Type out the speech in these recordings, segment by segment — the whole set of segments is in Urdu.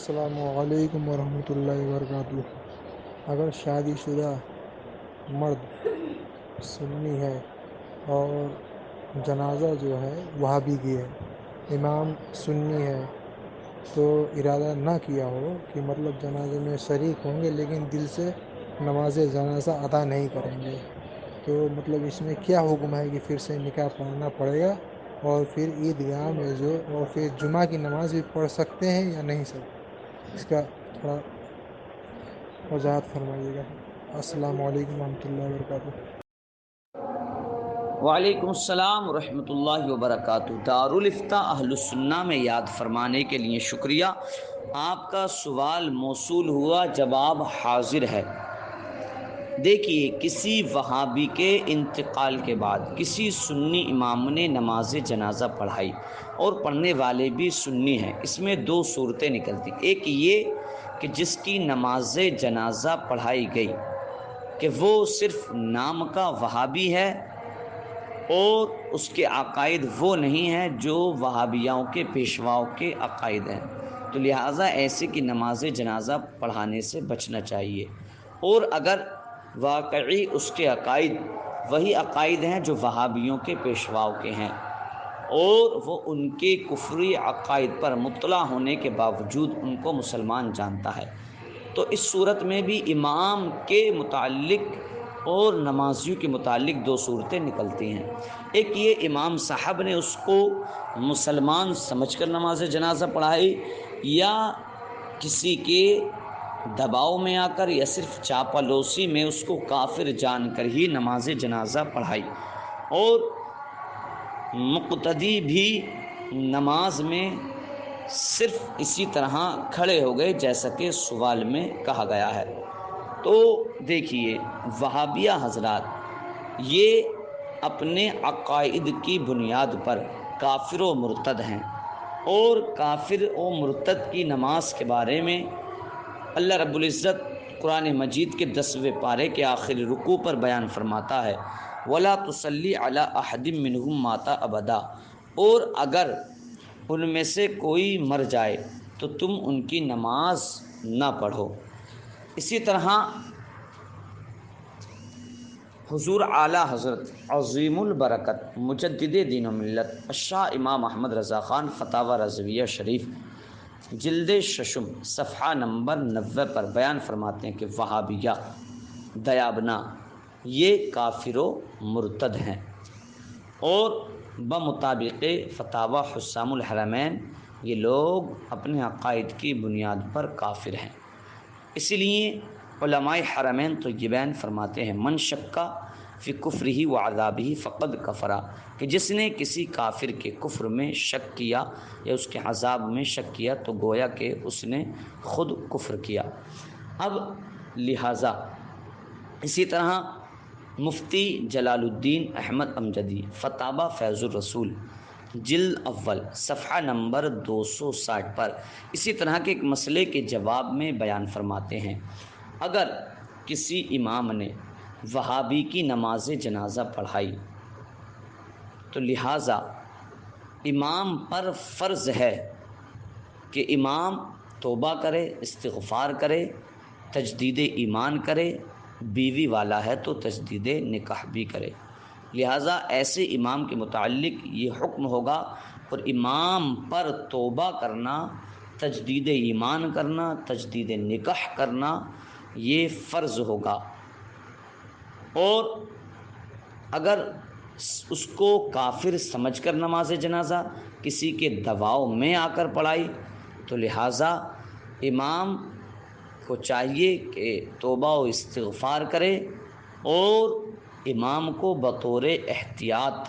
السلام علیکم ورحمۃ اللہ وبرکاتہ۔ اگر شادی شدہ مرد سنی ہے اور جنازہ جو ہے وہابی کی ہے، امام سنی ہے، تو ارادہ نہ کیا ہو کہ مطلب جنازے میں شریک ہوں گے لیکن دل سے نماز جنازہ ادا نہیں کریں گے، تو مطلب اس میں کیا حکم ہے کہ پھر سے نکاح پڑھنا پڑے گا اور پھر عیدگاہ میں اور پھر جمعہ کی نماز بھی پڑھ سکتے ہیں یا نہیں سر؟ اس کا تھوڑا وضاحت فرمائیے گا۔ السلام علیکم ورحمۃ اللہ وبرکاتہ۔ وعلیکم السلام ورحمۃ اللہ وبرکاتہ۔ دارالفتاء اہل السنہ میں یاد فرمانے کے لیے شکریہ۔ آپ کا سوال موصول ہوا، جواب حاضر ہے۔ دیکھیے، کسی وہابی کے انتقال کے بعد کسی سنی امام نے نماز جنازہ پڑھائی اور پڑھنے والے بھی سنی ہیں، اس میں دو صورتیں نکلتی۔ ایک یہ کہ جس کی نماز جنازہ پڑھائی گئی کہ وہ صرف نام کا وہابی ہے اور اس کے عقائد وہ نہیں ہیں جو وہابیوں کے پیشواؤں کے عقائد ہیں، تو لہٰذا ایسے کی نماز جنازہ پڑھانے سے بچنا چاہیے۔ اور اگر واقعی اس کے عقائد وہی عقائد ہیں جو وہابیوں کے پیشواؤں کے ہیں اور وہ ان کے کفری عقائد پر مطلع ہونے کے باوجود ان کو مسلمان جانتا ہے، تو اس صورت میں بھی امام کے متعلق اور نمازیوں کے متعلق دو صورتیں نکلتی ہیں۔ ایک یہ، امام صاحب نے اس کو مسلمان سمجھ کر نماز جنازہ پڑھائی، یا کسی کے دباؤ میں آ کر یا صرف چاپلوسی میں اس کو کافر جان کر ہی نماز جنازہ پڑھائی، اور مقتدی بھی نماز میں صرف اسی طرح کھڑے ہو گئے جیسا کہ سوال میں کہا گیا ہے۔ تو دیکھیے وہابیہ حضرات یہ اپنے عقائد کی بنیاد پر کافر و مرتد ہیں، اور کافر و مرتد کی نماز کے بارے میں اللہ رب العزت قرآن مجید کے 10ویں پارے کے آخری رکوع پر بیان فرماتا ہے، وَلَا تُصَلِّ عَلَىٰ أَحَدٍ مِّنْهُمْ مَاتَ أَبَدًا، اور اگر ان میں سے کوئی مر جائے تو تم ان کی نماز نہ پڑھو۔ اسی طرح حضور اعلیٰ حضرت عظیم البرکت مجدد دین و ملت الشاہ امام احمد رضا خان فتاوی رضویہ شریف جلد ششم صفحہ نمبر 90 پر بیان فرماتے ہیں کہ وہابیہ دیابنا یہ کافر و مرتد ہیں، اور بمطابق فتاوی حسام الحرمین یہ لوگ اپنے عقائد کی بنیاد پر کافر ہیں۔ اسی لیے علماء حرمین طیبین فرماتے ہیں، من شکا فی کفرہ و عذابہ فقد کفرا، کہ جس نے کسی کافر کے کفر میں شک کیا یا اس کے عذاب میں شک کیا تو گویا کہ اس نے خود کفر کیا۔ اب لہٰذا اسی طرح مفتی جلال الدین احمد امجدی فتاوی فیض الرسول جلد اول صفحہ نمبر 260 پر اسی طرح کے ایک مسئلے کے جواب میں بیان فرماتے ہیں، اگر کسی امام نے وہابی کی نماز جنازہ پڑھائی تو لہٰذا امام پر فرض ہے کہ امام توبہ کرے، استغفار کرے، تجدید ایمان کرے، بیوی والا ہے تو تجدید نکاح بھی کرے۔ لہٰذا ایسے امام کے متعلق یہ حکم ہوگا، اور امام پر توبہ کرنا، تجدید ایمان کرنا، تجدید نکاح کرنا یہ فرض ہوگا، اور اگر اس کو کافر سمجھ کر نماز جنازہ کسی کے دباؤ میں آ کر پڑھائی تو لہٰذا امام کو چاہیے کہ توبہ و استغفار کرے، اور امام کو بطور احتیاط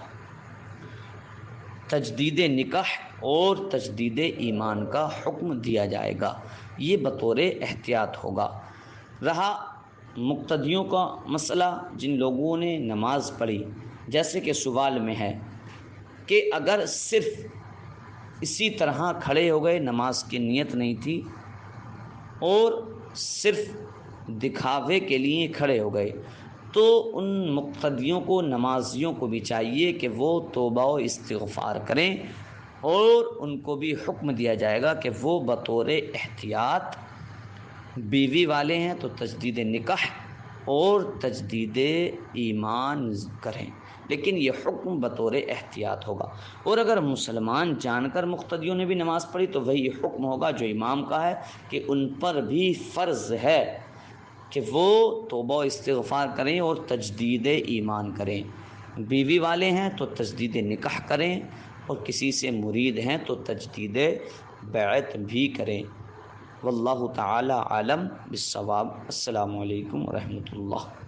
تجدید نکاح اور تجدید ایمان کا حکم دیا جائے گا، یہ بطور احتیاط ہوگا۔ رہا مقتدیوں کا مسئلہ، جن لوگوں نے نماز پڑھی، جیسے کہ سوال میں ہے کہ اگر صرف اسی طرح کھڑے ہو گئے، نماز کی نیت نہیں تھی اور صرف دکھاوے کے لیے کھڑے ہو گئے، تو ان مقتدیوں کو، نمازیوں کو بھی چاہیے کہ وہ توبہ و استغفار کریں اور ان کو بھی حکم دیا جائے گا کہ وہ بطور احتیاط بیوی والے ہیں تو تجدید نکاح اور تجدید ایمان کریں، لیکن یہ حکم بطور احتیاط ہوگا۔ اور اگر مسلمان جان کر مقتدیوں نے بھی نماز پڑھی تو وہی حکم ہوگا جو امام کا ہے، کہ ان پر بھی فرض ہے کہ وہ توبہ و استغفار کریں اور تجدید ایمان کریں۔ بیوی والے ہیں تو تجدید نکاح کریں، اور کسی سے مرید ہیں تو تجدید بیعت بھی کریں۔ واللہ تعالی عالم بالصواب۔ السلام علیکم ورحمۃ اللہ۔